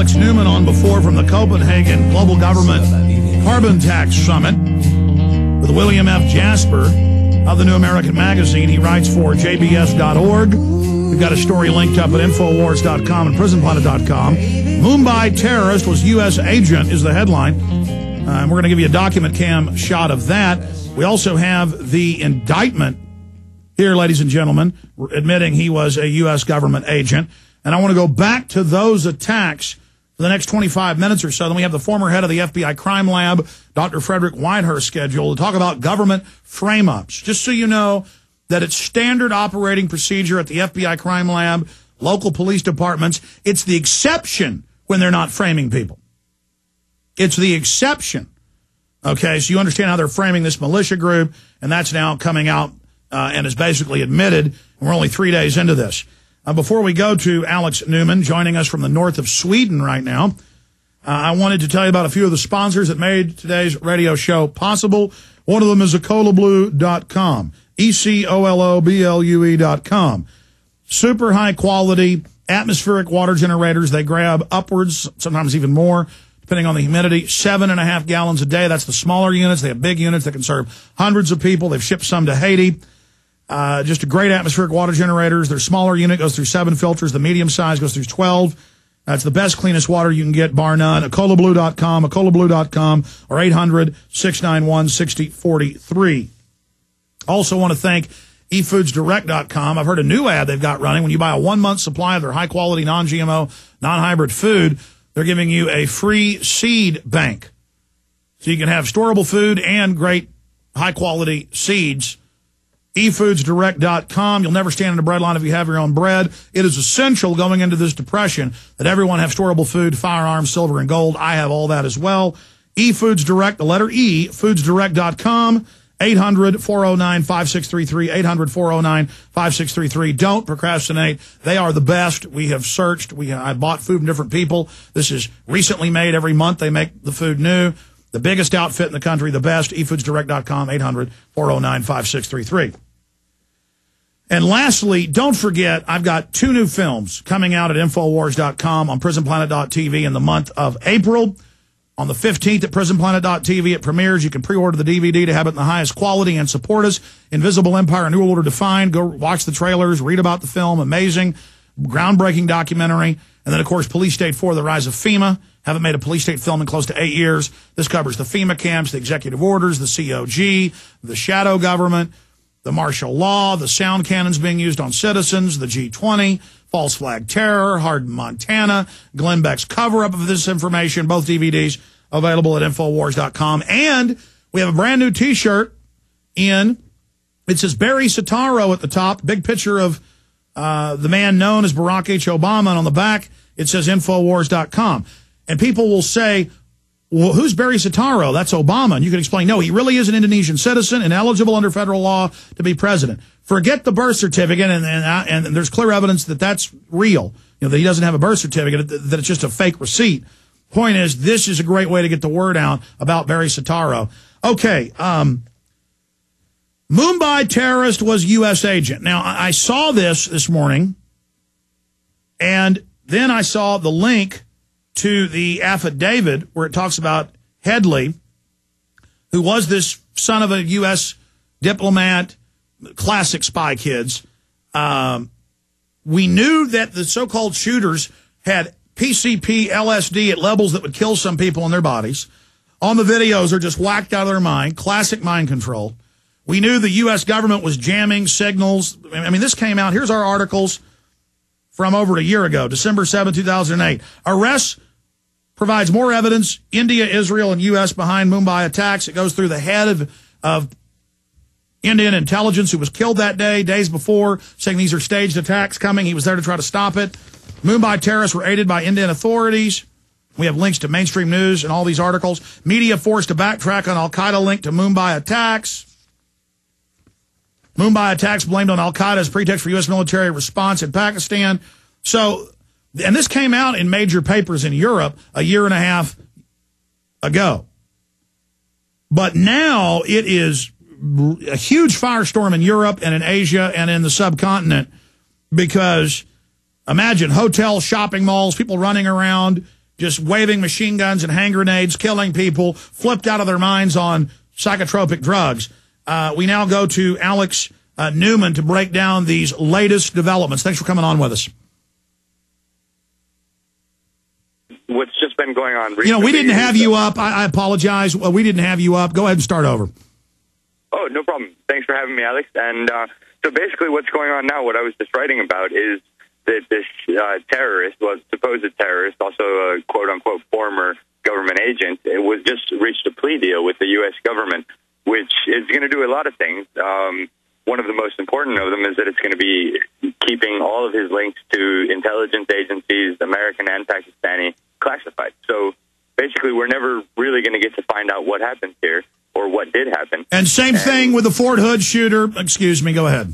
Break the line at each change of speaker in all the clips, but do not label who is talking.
Alex Newman on before from the Copenhagen Global Government Carbon Tax Summit with William F. Jasper of the New American Magazine. He writes for jbs.org. We've got a story linked up at Infowars.com and PrisonPlanet.com. Mumbai terrorist was U.S. agent is the headline. And we're going to give you a document cam shot of that. We also have the indictment here, ladies and gentlemen, admitting he was a U.S. government agent. And I want to go back to those attacks for the next 25 minutes or so. Then we have the former head of the FBI crime lab, Dr. Frederic Whitehurst, scheduled to talk about government frame-ups. Just so you know that it's standard operating procedure at the FBI crime lab, local police departments. It's the exception when they're not framing people. It's the exception. Okay, so you understand how they're framing this militia group, and that's now coming out and is basically admitted. And we're only 3 days into this. Before we go to Alex Newman, joining us from the north of Sweden right now, I wanted to tell you about a few of the sponsors that made today's radio show possible. One of them is EcoloBlue.com, ECOLOBLUE.com. Super high quality atmospheric water generators. They grab upwards, sometimes even more, depending on the humidity, 7.5 gallons a day. That's the smaller units. They have big units that can serve hundreds of people. They've shipped some to Haiti. Just a great atmospheric water generators. Their smaller unit goes through 7 filters. The medium size goes through 12. That's the best, cleanest water you can get, bar none. EcoloBlue.com, EcoloBlue.com, or 800-691-6043. Also want to thank eFoodsDirect.com. I've heard a new ad they've got running. When you buy a 1-month supply of their high-quality, non-GMO, non-hybrid food, they're giving you a free seed bank. So you can have storable food and great high-quality seeds. eFoodsDirect.com. You'll never stand in a bread line if you have your own bread. It is essential going into this depression that everyone have storable food, firearms, silver, and gold. I have all that as well. eFoodsDirect, the letter E, FoodsDirect.com, 800-409-5633, 800-409-5633. Don't procrastinate. They are the best. We have searched. I bought food from different people. This is recently made. Every month they make the food new. The biggest outfit in the country, the best, eFoodsDirect.com, 800-409-5633. And lastly, don't forget, I've got 2 new films coming out at Infowars.com on PrisonPlanet.tv in the month of April. On the 15th at PrisonPlanet.tv, it premieres. You can pre-order the DVD to have it in the highest quality and support us. Invisible Empire, New Order Defined. Go watch the trailers, read about the film. Amazing, groundbreaking documentary. And then, of course, Police State 4, The Rise of FEMA. Haven't made a police state film in close to 8 years. This covers the FEMA camps, the executive orders, the COG, the shadow government, the martial law, the sound cannons being used on citizens, the G20, false flag terror, Hardin, Montana, Glenn Beck's cover-up of this information, both DVDs available at Infowars.com. And we have a brand new T-shirt in. It says Barry Soetoro at the top, big picture of the man known as Barack H. Obama, and on the back it says Infowars.com. And people will say, well, who's Barry Soetoro? That's Obama. And you can explain, no, he really is an Indonesian citizen and eligible under federal law to be president. Forget the birth certificate, and there's clear evidence that that's real. You know, that he doesn't have a birth certificate, that it's just a fake receipt. Point is, this is a great way to get the word out about Barry Soetoro. Okay, Mumbai terrorist was U.S. agent. Now, I saw this morning, and then I saw the link to the affidavit where it talks about Headley, who was this son of a U.S. diplomat, classic spy kids. We knew that the so-called shooters had PCP, LSD at levels that would kill some people in their bodies. On the videos, they're just whacked out of their mind. Classic mind control. We knew the U.S. government was jamming signals. I mean, this came out. Here's our articles from over a year ago, December 7, 2008. Arrests provides more evidence. India, Israel, and U.S. behind Mumbai attacks. It goes through the head of Indian intelligence who was killed that day, days before, saying these are staged attacks coming. He was there to try to stop it. Mumbai terrorists were aided by Indian authorities. We have links to mainstream news and all these articles. Media forced to backtrack on al-Qaeda link to Mumbai attacks. Mumbai attacks blamed on al-Qaeda as pretext for U.S. military response in Pakistan. So, and this came out in major papers in Europe a year and a half ago. But now it is a huge firestorm in Europe and in Asia and in the subcontinent because imagine hotels, shopping malls, people running around, just waving machine guns and hand grenades, killing people, flipped out of their minds on psychotropic drugs. We now go to Alex Newman to break down these latest developments. Thanks for coming on with us.
What's just been going on recently?
You know, we didn't have you up. I apologize. We didn't have you up. Go ahead and start over.
Oh, no problem. Thanks for having me, Alex. And so basically what's going on now, what I was just writing about, is that this terrorist, well, supposed terrorist, also a quote-unquote former government agent, it was just reached a plea deal with the U.S. government, which is going to do a lot of things. One of the most important of them is that it's going to be keeping all of his links to intelligence agencies, American and Pakistani, classified. So basically we're never really going to get to find out what happened here or what did happen.
And same thing with the Fort Hood shooter. Excuse me, go ahead.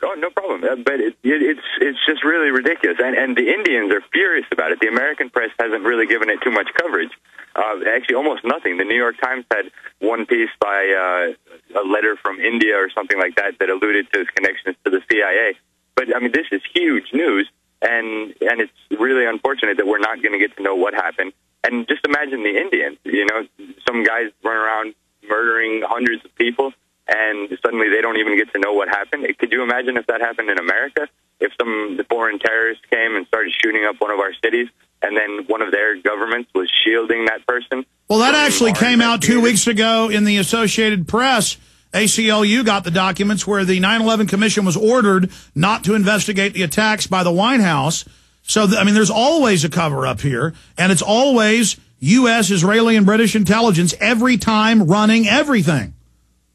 Oh, no problem. But it's just really ridiculous. And the Indians are furious about it. The American press hasn't really given it too much coverage. Actually, almost nothing. The New York Times had one piece by a letter from India or something like that that alluded to his connections to the CIA. But, I mean, this is huge news, and it's really unfortunate that we're not going to get to know what happened. And just imagine the Indians, you know, some guys run around murdering hundreds of people, and suddenly they don't even get to know what happened. Could you imagine if that happened in America? If some foreign terrorists came and started shooting up one of our cities, and then one of their governments was shielding that person?
Well, that actually came out 2 weeks ago in the Associated Press. ACLU got the documents where the 9/11 Commission was ordered not to investigate the attacks by the White House. So, I mean, there's always a cover-up here, and it's always U.S., Israeli, and British intelligence every time running everything.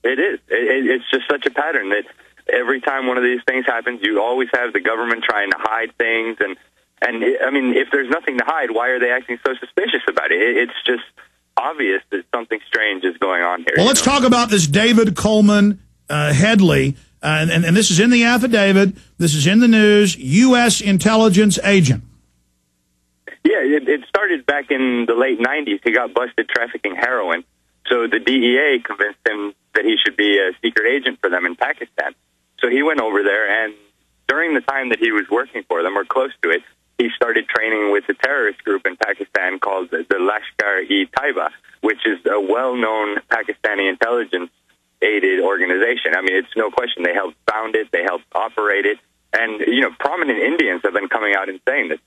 It is. It's just such a pattern that every time one of these things happens, you always have the government trying to hide things. And I mean, if there's nothing to hide, why are they acting so suspicious about it? It's just obvious that something strange is going on here.
Well, let's talk about this David Coleman Headley. And this is in the affidavit. This is in the news. U.S. intelligence agent.
Yeah, it started back in the late 90s. He got busted trafficking heroin. So the DEA convinced him that he should be a secret agent for them in Pakistan. So he went over there, and during the time that he was working for them, or close to it, he started training with a terrorist group in Pakistan called the Lashkar-e-Taiba, which is a well-known Pakistani intelligence-aided organization. I mean, it's no question. They helped found it. They helped operate it. And, you know, prominent Indians have been coming out and saying this.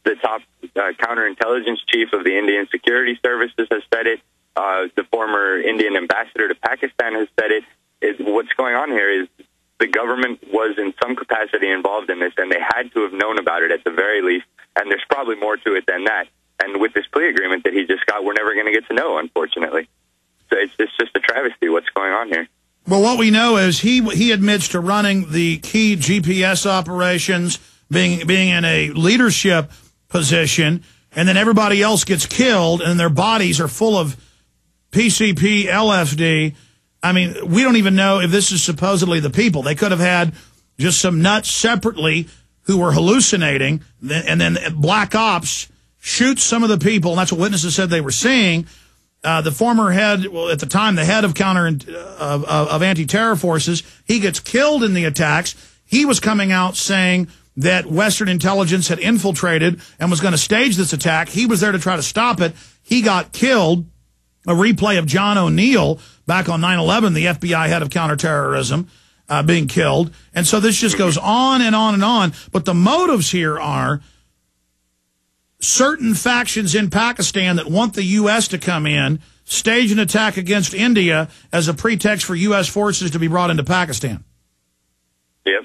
The top counterintelligence chief of the Indian Security Services has said it. The former Indian ambassador to Pakistan has said it. What's going on here is the government was in some capacity involved in this, and they had to have known about it at the very least, and there's probably more to it than that. And with this plea agreement that he just got, we're never going to get to know, unfortunately. So it's just a travesty what's going on here.
Well, what we know is he admits to running the key GPS operations, being in a leadership position, and then everybody else gets killed, and their bodies are full of PCP, LSD. I mean, we don't even know if this is supposedly the people. They could have had just some nuts separately who were hallucinating, and then black ops shoot some of the people, and that's what witnesses said they were seeing. The former head, well, at the time, the head of of anti-terror forces, he gets killed in the attacks. He was coming out saying that Western intelligence had infiltrated and was going to stage this attack. He was there to try to stop it. He got killed. A replay of John O'Neill back on 9/11, the FBI head of counterterrorism, being killed. And so this just goes on and on and on. But the motives here are certain factions in Pakistan that want the U.S. to come in, stage an attack against India as a pretext for U.S. forces to be brought into Pakistan.
Yep.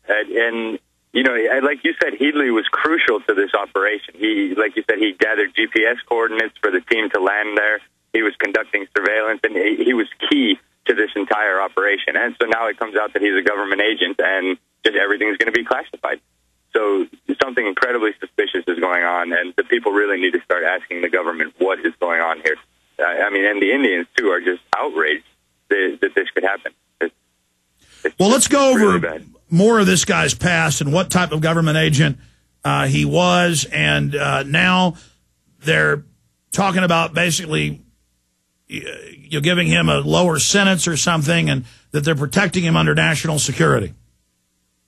And you know, like you said, Headley was crucial to this operation. Like you said, he gathered GPS coordinates for the team to land there. He was conducting surveillance, and he was key to this entire operation. And so now it comes out that he's a government agent, and just everything's going to be classified. So something incredibly suspicious is going on, and the people really need to start asking the government what is going on here. I mean, and the Indians, too, are just outraged that this could happen.
Well, let's go over more of this guy's past and what type of government agent he was, and now they're talking about basically you're giving him a lower sentence or something, and that they're protecting him under national security.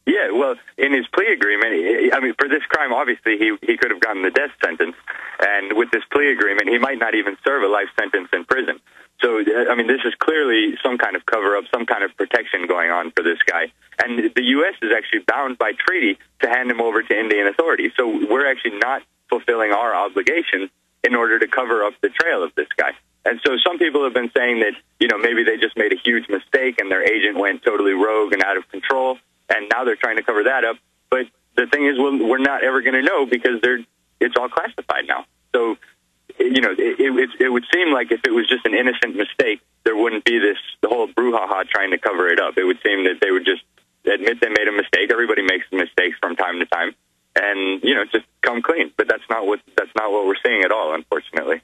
Yeah, well, in his plea agreement, I mean, for this crime, obviously, he could have gotten the death sentence. And with this plea agreement, he might not even serve a life sentence in prison. So, I mean, this is clearly some kind of cover-up, some kind of protection going on for this guy. And the U.S. is actually bound by treaty to hand him over to Indian authorities. So we're actually not fulfilling our obligations in order to cover up the trail of this guy. And so some people have been saying that, you know, maybe they just made a huge mistake and their agent went totally rogue and out of control, and now they're trying to cover that up. But the thing is, we're not ever going to know because it's all classified now. So, you know, it would seem like if it was just an innocent mistake, there wouldn't be the whole brouhaha trying to cover it up. It would seem that they would just admit they made a mistake. Everybody makes mistakes from time to time, and, you know, just come clean. But that's not what we're seeing at all, unfortunately.